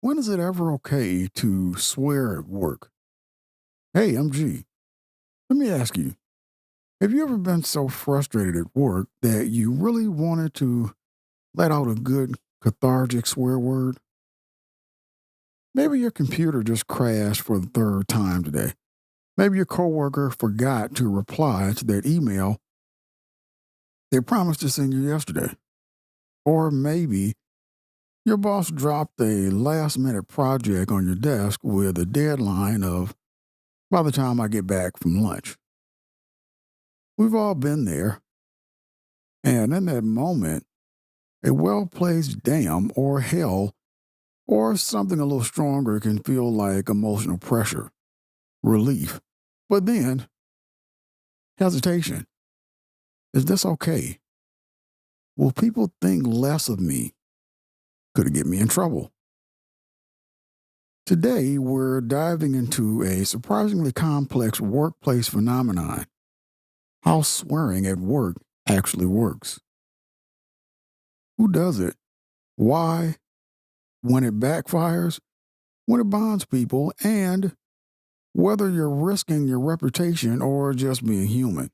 When is it ever okay to swear at work? Hey, I'm G. Let me ask you, have you ever been so frustrated at work that you really wanted to let out a good cathartic swear word? Maybe your computer just crashed for the third time today. Maybe your coworker forgot to reply to that email they promised to send you yesterday. Or maybe your boss dropped a last minute project on your desk with a deadline of by the time I get back from lunch. We've all been there. And in that moment, a well placed damn or hell or something a little stronger can feel like emotional pressure, relief. But then, hesitation. Is this okay? Will people think less of me? Could it get me in trouble? Today, we're diving into a surprisingly complex workplace phenomenon how swearing at work actually works. Who does it? Why? When it backfires? When it bonds people? And whether you're risking your reputation or just being human.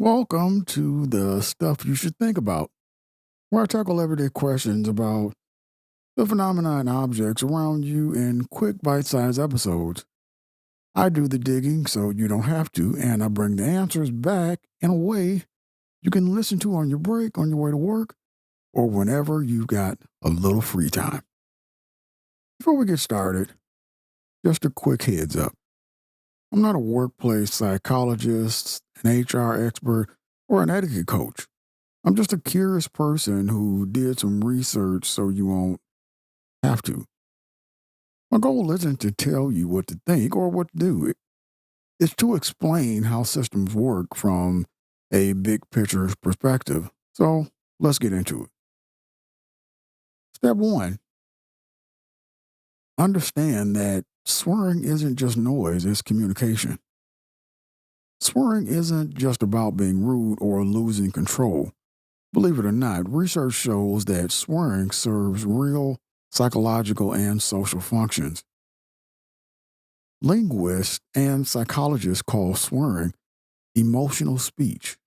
Welcome to the stuff you should think about, where I tackle everyday questions about the phenomena and objects around you in quick bite sized episodes. I do the digging so you don't have to, and I bring the answers back in a way you can listen to on your break, on your way to work, or whenever you've got a little free time. Before we get started, just a quick heads up. I'm not a workplace psychologist, an HR expert, or an etiquette coach. I'm just a curious person who did some research so you won't have to. My goal isn't to tell you what to think or what to do. It's to explain how systems work from a big picture perspective. So let's get into it. Step one, understand that swearing isn't just noise, it's communication. Swearing isn't just about being rude or losing control. Believe it or not, research shows that swearing serves real psychological and social functions. Linguists and psychologists call swearing emotional speech.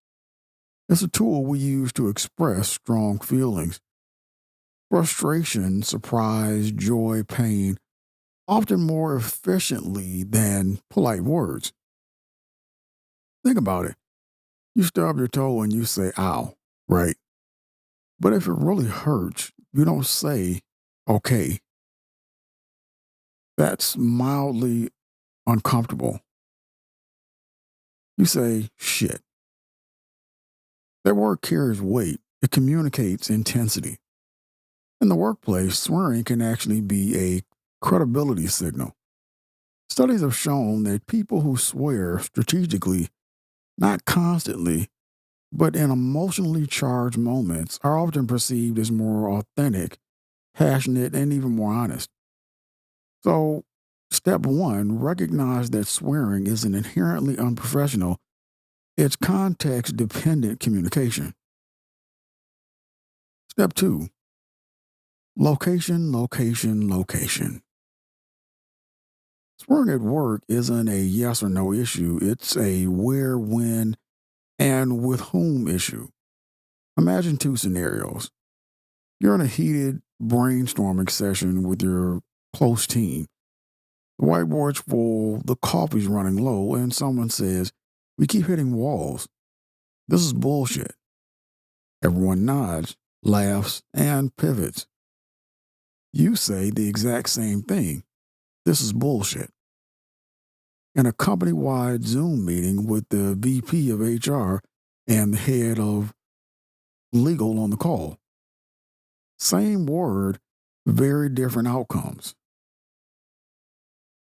It's a tool we use to express strong feelings frustration, surprise, joy, pain, often more efficiently than polite words. Think about it. You stub your toe and you say, ow, right? But if it really hurts, you don't say, okay. That's mildly uncomfortable. You say, shit. That word carries weight, it communicates intensity. In the workplace, swearing can actually be a credibility signal. Studies have shown that people who swear strategically, not constantly, but in emotionally charged moments, are often perceived as more authentic, passionate, and even more honest. So, step one, recognize that swearing isn't inherently unprofessional, it's context dependent communication. Step two, location, location, location. Swearing at work isn't a yes or no issue, it's a where, when, and with whom issue. Imagine two scenarios. You're in a heated brainstorming session with your close team. The whiteboard's full, the coffee's running low, and someone says, we keep hitting walls. This is bullshit. Everyone nods, laughs, and pivots. You say the exact same thing. This is bullshit. In a company wide Zoom meeting with the VP of HR and the head of legal on the call. Same word, very different outcomes.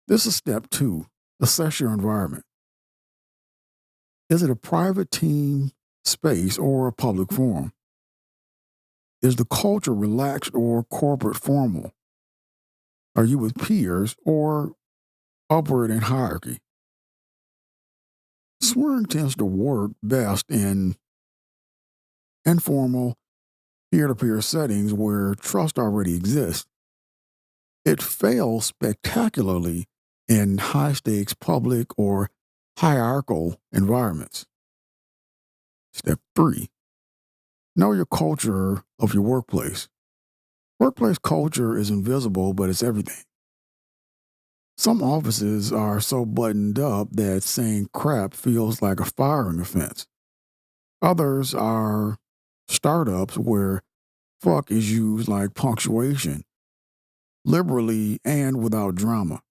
This is step two, assess your environment. Is it a private team space or a public forum? Is the culture relaxed or corporate formal? Are you with peers or upward in hierarchy? Swearing tends to work best in informal, peer to peer settings where trust already exists. It fails spectacularly in high stakes public or hierarchical environments. Step three, know your culture of your workplace. Workplace culture is invisible, but it's everything. Some offices are so buttoned up that saying crap feels like a firing offense. Others are startups where fuck is used like punctuation, liberally and without drama.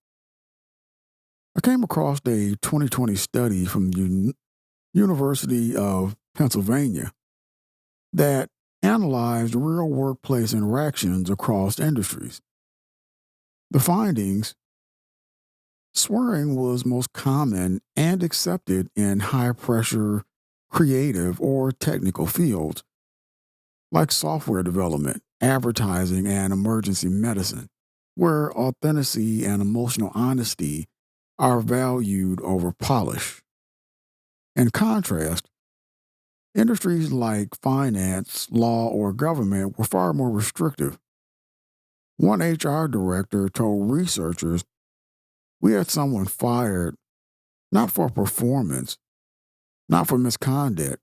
I came across a 2020 study from the University of Pennsylvania that analyzed real workplace interactions across industries. The findings: swearing was most common and accepted in high pressure, creative, or technical fields like software development, advertising, and emergency medicine, where authenticity and emotional honesty are valued over polish. In contrast, industries like finance, law, or government were far more restrictive. One HR director told researchers, "We had someone fired not for performance, not for misconduct,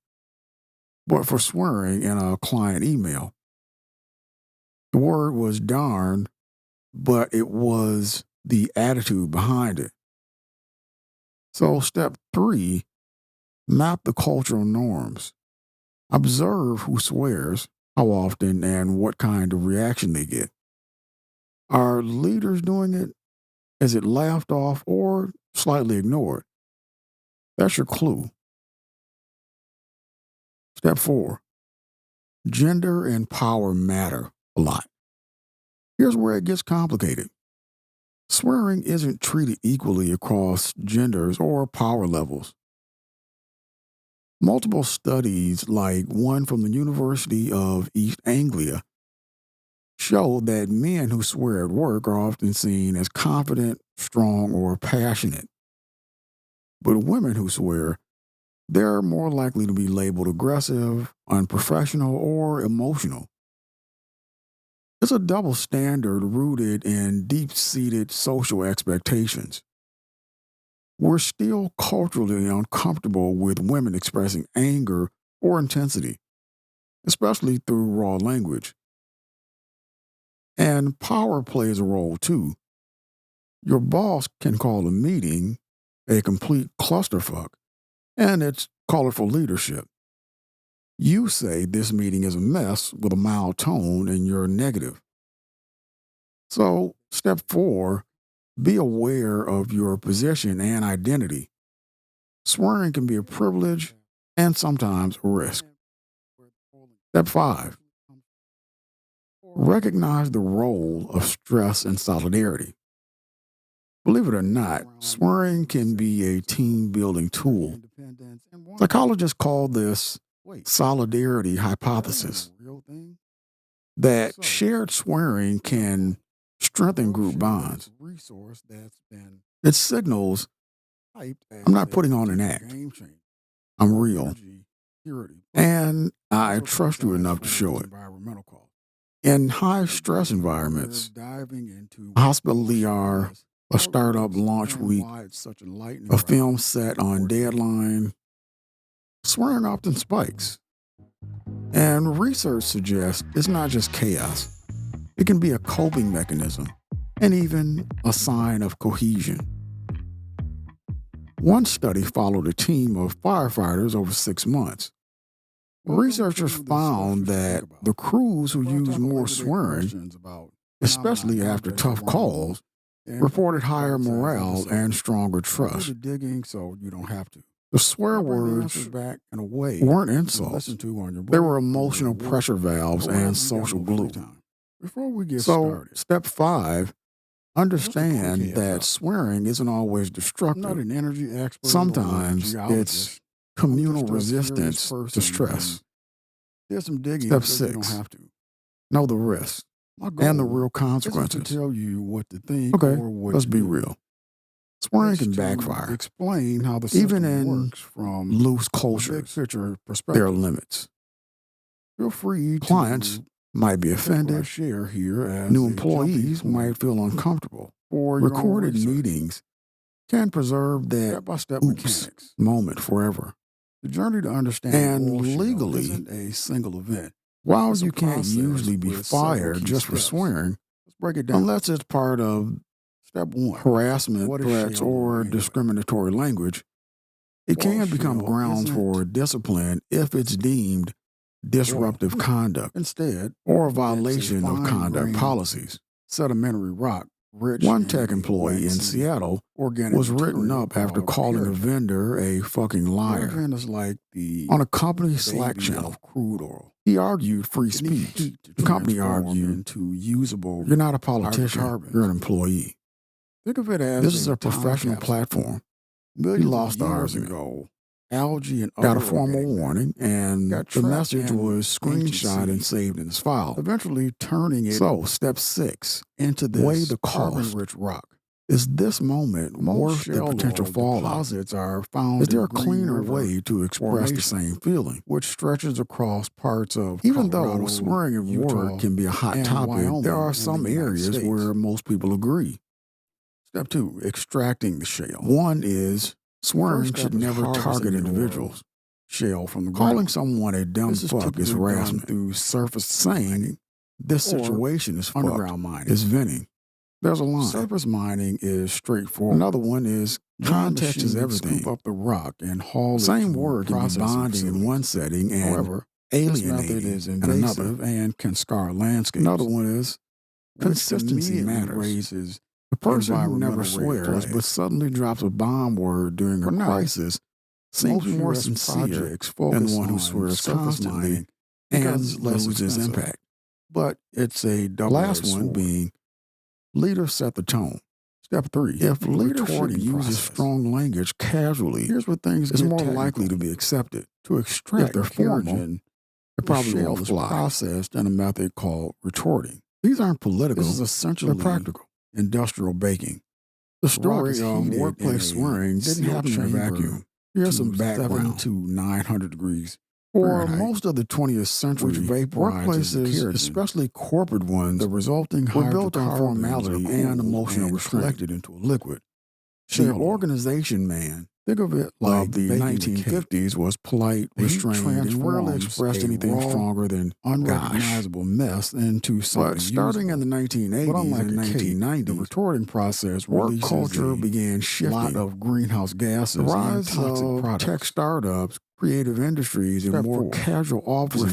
but for swearing in a client email." The word was darn, but it was the attitude behind it. So, step three, map the cultural norms. Observe who swears, how often, and what kind of reaction they get. Are leaders doing it? Is it laughed off or slightly ignored? That's your clue. Step four, gender and power matter a lot. Here's where it gets complicated. Swearing isn't treated equally across genders or power levels. Multiple studies, like one from the University of East Anglia, show that men who swear at work are often seen as confident, strong, or passionate. But women who swear, they're more likely to be labeled aggressive, unprofessional, or emotional. It's a double standard rooted in deep seated social expectations. We're still culturally uncomfortable with women expressing anger or intensity, especially through raw language. And power plays a role too. Your boss can call a meeting a complete clusterfuck, and it's colorful leadership. You say this meeting is a mess with a mild tone and you're negative. So, step four, be aware of your position and identity. Swearing can be a privilege and sometimes a risk. Step five, recognize the role of stress and solidarity. Believe it or not, swearing can be a team building tool. Psychologists call this solidarity hypothesis, that shared swearing can strengthen group bonds. It signals, I'm not putting on an act, I'm real, and I trust you enough to show it. In high stress environments, a hospital ER, a startup launch week, a film set on deadline, swearing often spikes. And research suggests it's not just chaos, it can be a coping mechanism and even a sign of cohesion. One study followed a team of firefighters over 6 months. Researchers found that the crews who used more swearing, especially after tough calls, reported higher morale and stronger trust. The swear words weren't insults, they were emotional pressure valves and social glue. So, step five, understand that swearing isn't always destructive. Sometimes it's communal resistance to stress. Step six, know the risks My and the goal real isn't to consequences. tell you what to think Okay, or what let's to be do. real. Swearing It's can to backfire. explain how the Even system in works from loose a big cultures, picture there are perspective. limits. Feel free Clients to might be take what I offended. share here as New a jumping employees point might feel uncomfortable. for your own Recorded research. meetings can preserve that Step-by-step oops mechanics. moment forever. The journey to understand And oil shale legally, isn't a single event. while It's a you can't process usually be with several fired key just for steps. swearing, Let's break it down. unless it's part of Step 1. harassment, What is threats, shale oil or anyway? discriminatory language, it Oil can become shale grounds isn't for discipline if it's deemed disruptive conduct Instead, or a it's a violation of conduct fine-grained policies. sedimentary rock rich One in tech a employee in waxy Seattle organic was written material up after called calling a paraffin. vendor a fucking liar Paraffin is like the on a company Slack baby channel. of crude oil. He argued free It needs speech. heat to The company transform argued, into usable you're not a politician, hydrocarbons. you're an employee. Think of it as This is a time professional capsule. platform. Millions lost the of years argument. ago, algae and Got a other formal organic warning, and got the trapped message in was ancient screenshot and sea, saved in his file. eventually turning it So, step 6, into weigh this the cost. carbon-rich rock. Is this moment Most worth the shale potential oil fallout? deposits are found Is there in a Green cleaner River way to express the Formation, same feeling? which stretches across parts of Even Colorado, though swearing at Utah, work can be a hot and topic, Wyoming there are in some the United areas States. where most people agree. Step 2, extracting the shale. One is swearing First step should is never harvesting target the individuals. shale from the Calling ground. someone a dumb This is fuck is typically done harassment. through surface Saying mining this or situation is fucked underground mining. is venting. There's a line. Surface mining is straightforward. Another one is context is everything. Scoop up the rock and haul Same it to word can be processing bonding in facilities. one setting and However, this method alienating is in another. invasive and can scar landscapes. Another one is which consistency immediately matters. raises The person who environmental never red swears but flags. suddenly drops a bomb word during a For now, crisis seems most more US sincere projects than focus the one who on swears surface constantly mining and because it's less loses expensive. impact. But it's a double-edged Last one sword. being leaders set the tone. Step 3. If leadership retorting uses process. strong language casually, Here's where things it's get more technical. likely to be accepted. To extract If they're formal, keratin, it the probably shale won't is fly. processed in a method called retorting. These aren't political, This is essentially they're practical. industrial baking. The rock story is of heated workplace in a swearing didn't sealed happen in a chamber vacuum. Here's some to 7 background. to 900 degrees For Fahrenheit, most of the 20th century, which vaporizes the workplaces, keratin. especially corporate ones, The resulting were built on hydrocarbons formality are and cooled emotional and restraint. collected into a liquid. The Shale oil. organization man Think of it of like the baking a cake. 1950s was polite, The heat restrained, and rarely transforms expressed a anything raw, stronger than gosh. unrecognizable mess into something But starting usable. in the 1980s But unlike and a cake, 1990s, the retorting process work releases culture a began lot shifting. of greenhouse gases The and rise toxic of products. tech startups, creative industries, and Step more 4. casual office Refining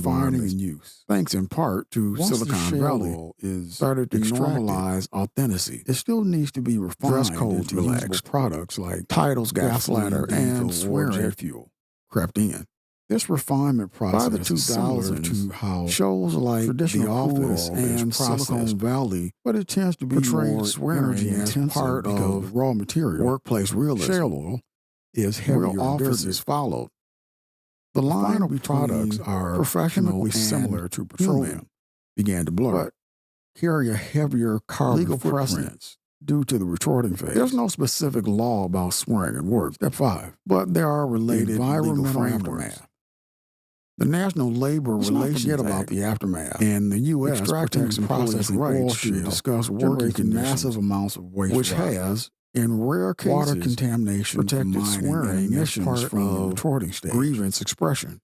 environments, and use. thanks in part to Once the Silicon shale Valley, oil is started to extracted, normalize authenticity. it still needs to be refined Dress codes into usable relaxed. products like Titles got gasoline, flatter, diesel, and or swearing jet fuel. crept in. This refinement By the process is similar 2000s, to how shows like The traditional crude Office oil is and processed, Silicon Valley but it tends to be portrayed more swearing energy as intensive part because of the raw material, workplace realism. shale oil, is heavier Real and offices dirtier. followed. The The line final between products are professional chemically and similar to petroleum, human began to blur. but carry a heavier carbon Legal footprint precedents. due to the retorting phase. There's no specific law about swearing at work. Step 5. But there are related legal Environmental frameworks. aftermath. The National Labor Let's not Relations forget about Act the aftermath. in the U.S. Extracting protects and employees' processing oil rights to shale discuss working generates conditions, massive amounts of waste which rock. has, in rare cases, Water contamination, protected from mining, swearing and as emissions part from the of retorting stage. grievance expression.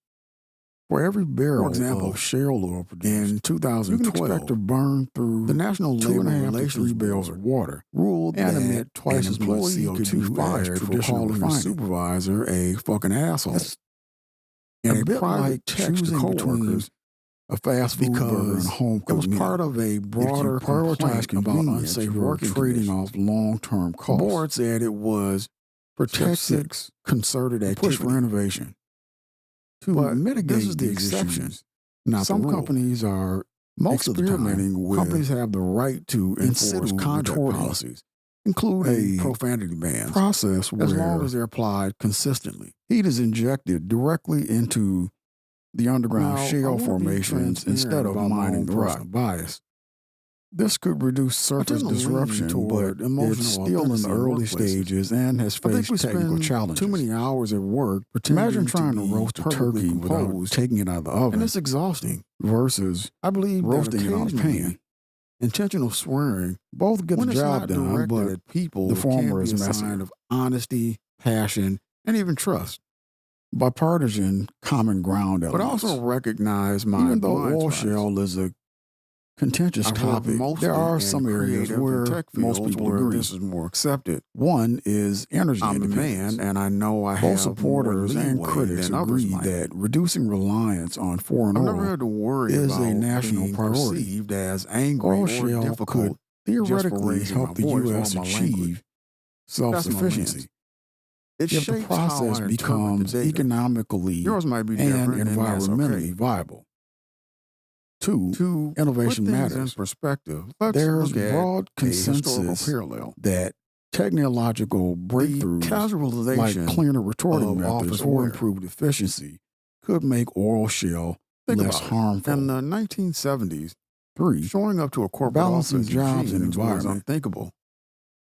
For every barrel For example, of shale oil produced, in you can 2012, expect to burn through the National 2.5 Labor to 3 Relations barrels Board of water ruled and that emit twice an as much employee CO2 could be as fired for traditional calling a refining. supervisor a fucking asshole. That's In a a bit private like text to choosing between coworkers, a fast food burger and a because home it cooked was meal. part of a broader If you prioritize complaint about convenience, unsafe you're working trading conditions. off long-term The costs. board said it was protected, 6. concerted The push activity. for innovation. To But mitigate this is the these exception, issues, not some the rule. companies are Most of the experimenting time, with companies have the right to enforce in-situ conduct retorting, policies, including a profanity bans, process as long where as they're applied consistently. heat is injected directly into the underground Now, I shale want to be formations instead transparent of about my mining own the personal rock. bias. This could reduce I surface tend to lean disruption, but toward it's emotional still in the authenticity in early workplaces. stages and has I think faced we technical spend too challenges. many hours at work Imagine pretending to trying to be roast a perfectly turkey without composed, taking it out of the and oven it's exhausting. versus I believe that roasting it on a occasionally pan. intentional swearing, Both get the when it's job not done, directed but at people, the it can former be is a messier. sign of honesty, passion, and even trust. Bipartisan common ground But I elements. also recognize my Even though blind oil spots. shale is a contentious I've topic, worked mostly there are in some areas creative and where tech most fields people where agree. this is more accepted. One is energy I'm a independence. man, and I know I Both have more supporters and leeway critics than others agree might. that reducing reliance on foreign I've never oil had to worry is about a national being priority. perceived as angry Oil or shale could difficult just for theoretically raising my help the voice or U.S. my language. achieve That's my lens. self-sufficiency It if the shapes how process I interpret the becomes data. economically Yours might be and different, and that's environmentally okay. viable. Two, To innovation put things in matters. perspective, let's There's look at broad a historical consensus parallel. that technological The breakthroughs like casualization cleaner retorting of methods office or wear. improved efficiency could make oil shale Think less about it. harmful. In the 1970s, Three, showing up to a corporate balancing office in jobs and jeans was environment. unthinkable.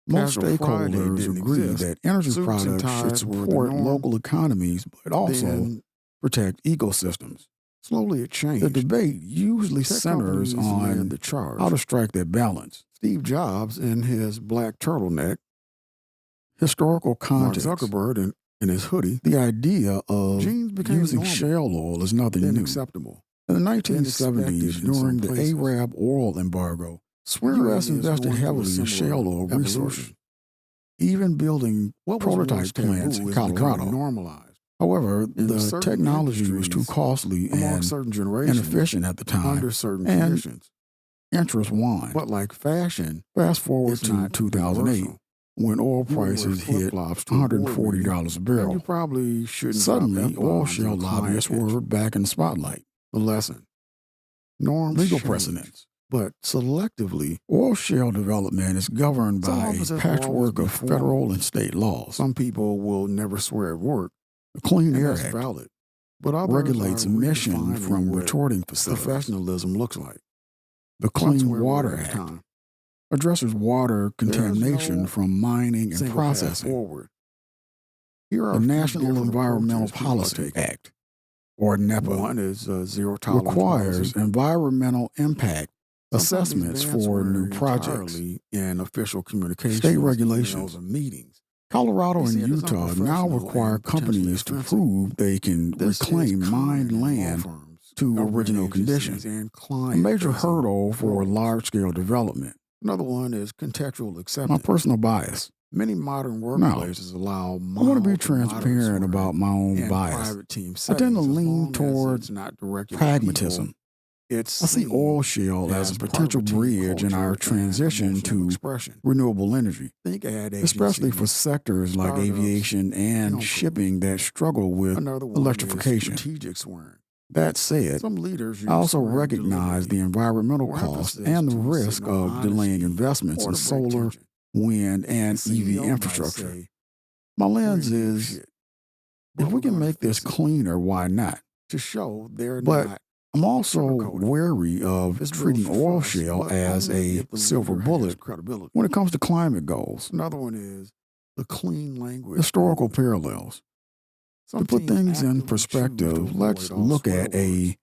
Most Casual Friday stakeholders didn't agree exist. that energy Suits and products should ties were the support norm. local economies, but also Then protect ecosystems. slowly it The changed. debate usually Tech centers companies led on the charge. how to strike that balance. Steve Jobs in his black turtleneck, Historical Mark context. Zuckerberg in his hoodie. The idea of Jeans became using normal, shale oil is nothing then new. acceptable, In the then 1970s, expected in during some the places. Arab oil embargo, the Swearing U.S. is invested going through a heavily in shale similar oil resources, evolution. even building What was once prototype plants taboo in is becoming Colorado. normalized. However, In the certain technology was too industries, costly among and certain generations, inefficient at the time, under certain and conditions. interest waned. But like fashion, Fast forward it's to not 2008, universal. when oil You can wear prices hit flip-flops to a board meeting, $140 a and barrel. you probably shouldn't Suddenly, drop oil F-bombs shale in a client lobbyists pitch. were back in the spotlight. The lesson. Norms Legal change, precedents. but selectively. Oil shale development is governed Some by offices a will always patchwork be of formal. federal and state laws. Some people will never swear at work, The Clean and Air that's Act valid. But others regulates are emission redefining from what retorting facilities. professionalism looks like. The One Clean swear Water word at a Act time. addresses water contamination no from mining and Single path processing. forward. Here are The a few National different Environmental approaches people are Policy taking. Act, or NEPA, One is zero tolerance requires policy. environmental impact Some assessments companies ban for new swearing projects. entirely in official communications, State emails, regulations. and meetings. Colorado They and see it as Utah now unprofessional require and potentially companies to offensive. prove they can This is reclaim common mined in law land firms, to government original condition, agencies, and a major client-facing hurdle for roles. large-scale development. Another one is contextual My acceptance. personal bias. Many modern Now, workplaces allow I want to mild be to moderate transparent about swearing my own in bias. private team I settings, tend to as lean long as toward it's not directed at pragmatism. people. It's I see seen oil shale as a as part of potential a team bridge in our culture and transition emotional to expression. renewable energy, Think ad especially for agencies, sectors like startups, aviation and chemical. shipping that struggle with Another one is electrification. strategic swearing. That said, Some leaders use I also swearing recognize the deliberately environmental for cost emphasis and the to risk signal of delaying honesty investments or in to break solar, tension. wind, and The EV CEO might infrastructure. say, My "We're lens in deep is, shit, if but we we're can going to make this fix it," cleaner, why not? to show they're But not I'm also sugarcoating. wary of This treating builds oil trust, shale but as only a if the silver leader has bullet credibility. when it comes to climate goals. Another one is the clean language Historical movement. parallels. To Some put teams things in actively choose to perspective, let's avoid all look swear at a words,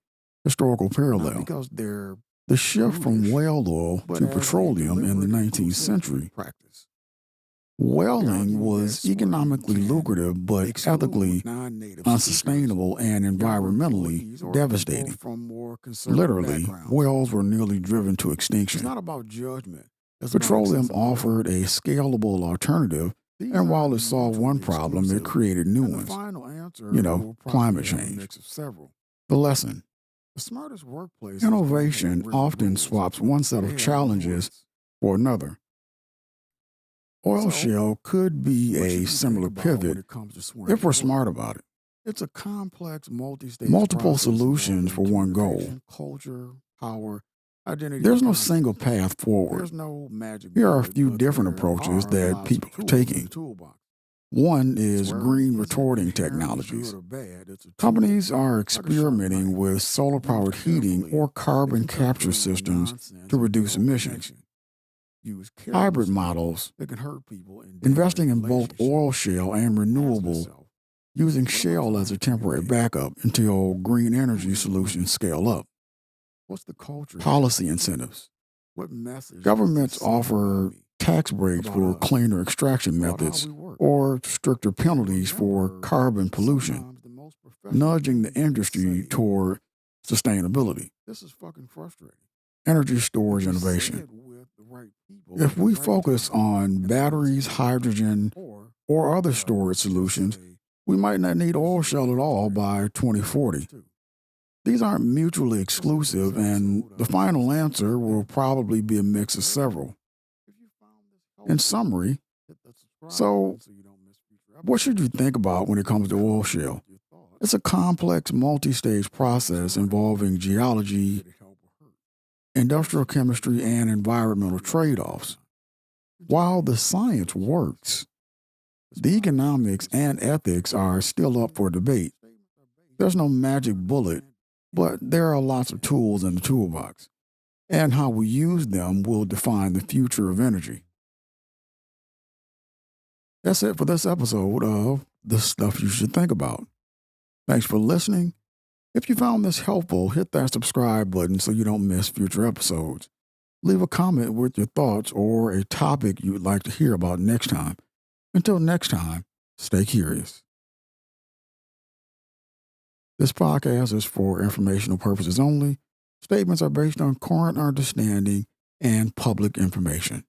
historical not parallel. because they're The shift from brutish, whale oil but to as a petroleum in the deliberate 19th inclusive century. practice. Whaling argue was that swearing economically can lucrative but exclude ethically non-native unsustainable and speakers, younger environmentally employees, or people devastating. from more conservative Literally, backgrounds. whales were nearly driven to It's extinction. not about judgment. It's about Petroleum accessibility. offered a scalable alternative, These and while aren't it solved one mutually problem, it exclusive, created new and the ones. final answer will probably Climate have a change. mix of several. The lesson. The smartest workplaces Innovation don't have written often rules. swaps one set They of have challenges nuance. for another. Oil So, shale could be what should a you similar think about when pivot it comes to swearing if we're at work? smart about it. It's a complex, multi-stage Multiple process solutions for involving one goal. communication, culture, power, identity, There's and no context. single path forward. There's no magic Here are a bullet, few but different there approaches are that lots people of are tools in taking. the toolbox. One is Swearing green isn't retorting inherently technologies. good or bad. It's a tool, Companies are like a sharp experimenting knife. with solar Used powered heating carefully, or it carbon can cut capture through systems to nonsense and reduce build emissions. connection. Used Hybrid carelessly, models, it can hurt people and damage investing in both oil relationships. shale and Ask renewable, yourself, using what am I shale as trying a to temporary create? backup until green Who energy is winning? solutions scale up. What's the culture here? Policy incentives. What message does this Governments send about offer me, tax breaks about for us, cleaner extraction about how methods we work? or stricter So penalties for remember, carbon pollution, sometimes the most professional nudging the thing you can industry say, toward sustainability. this is fucking frustrating. Energy And storage just say innovation. it with the right people If at the we right focus time on in the right batteries, space. hydrogen, Or or other storage just solutions, say, we might not need this oil is really shale at all frustrating. by And yours 2040. too. These aren't mutually That's it for this exclusive, and episode the of final Stop answer Letting will That Be. probably be a mix of Remember, several. if you found this In helpful, summary, hit that subscribe so button so you don't miss future what should you episodes. think about when it comes to oil Comment with shale? your thoughts. It's a complex, multi stage Use the process smarter method. involving geology, Did it help or hurt? What industrial should you take chemistry, from and it environmental so you don't trade repeat next offs. time? Until While next the time, science curiosities. works, The the smartest economics and decisions ethics are still up for debate. statements are based There's no on magic bullet, understanding, but there are lots of and tools in the toolbox, and how we use them will define the future of energy. That's it for this episode of The Stuff You Should Think About. Thanks for listening. If you found this helpful, hit that subscribe button so you don't miss future episodes. Leave a comment with your thoughts or a topic you'd like to hear about next time. Until next time, stay curious. This podcast is for informational purposes only. Statements are based on current understanding and public information.